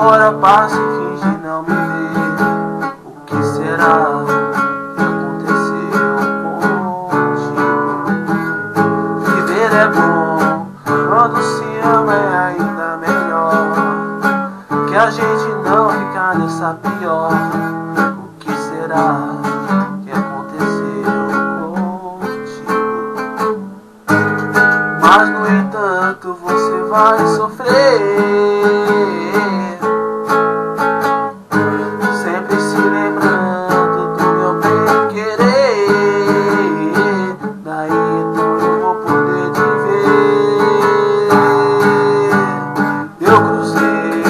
agora passa e finge não me ver. O que será que aconteceu contigo? Viver é bom, quando se ama é ainda melhor. Que a gente não fica nessa pior. O que será que aconteceu contigo? Mas no entanto você vai sofrer, sempre se lembrando do meu bem querer. Daí então eu vou poder te ver. Eu cruzei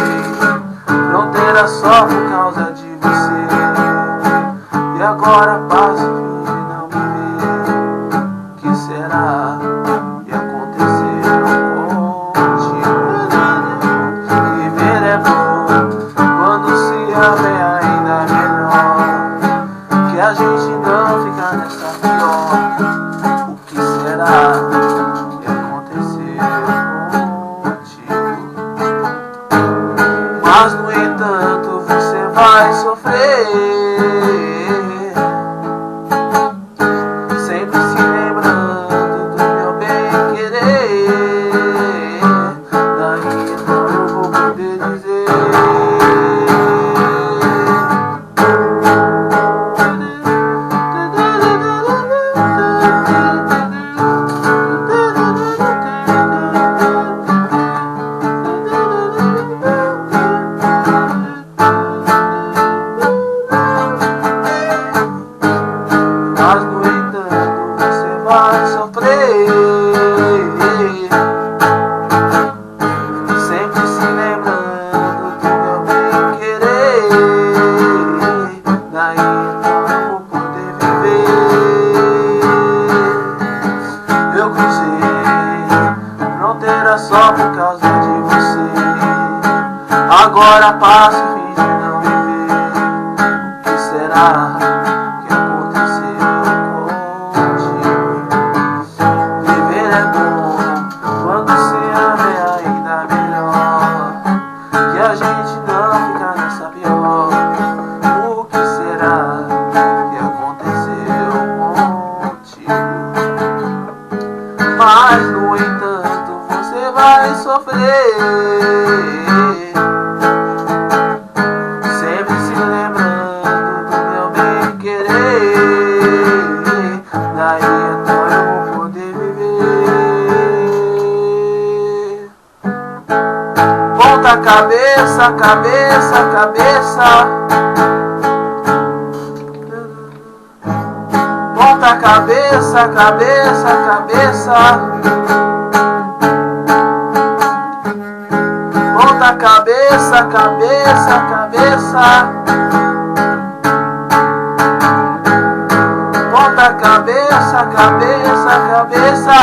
fronteira só por causa de você, e agora passo e finge não me ver. O que será que aconteceu contigo? Viver é bom, quando se ama é ainda melhor. Que a gente não fica nessa pior. O que será que aconteceu contigo? Mas no entanto você vai sofrer, sempre se lembrando do meu bem querer. Daí então eu vou poder dizer. Mas no entanto você vai sofrer, sempre se lembrando do meu bem querer. Daí então eu vou poder viver. Eu cruzei fronteira só por causa de você, agora passo e finge não me ver. O que será que aconteceu contigo? Viver é bom, quando se ama é ainda melhor. Que a gente não fica nessa pior. O que será que aconteceu contigo? Mas no entanto você vai sofrer, sempre se lembrando do meu bem querer. Daí então eu vou poder viver. Ponta cabeça, cabeça, cabeça. Ponta cabeça, cabeça, cabeça. Ponta cabeça, cabeça, cabeça. Ponta cabeça, cabeça, cabeça.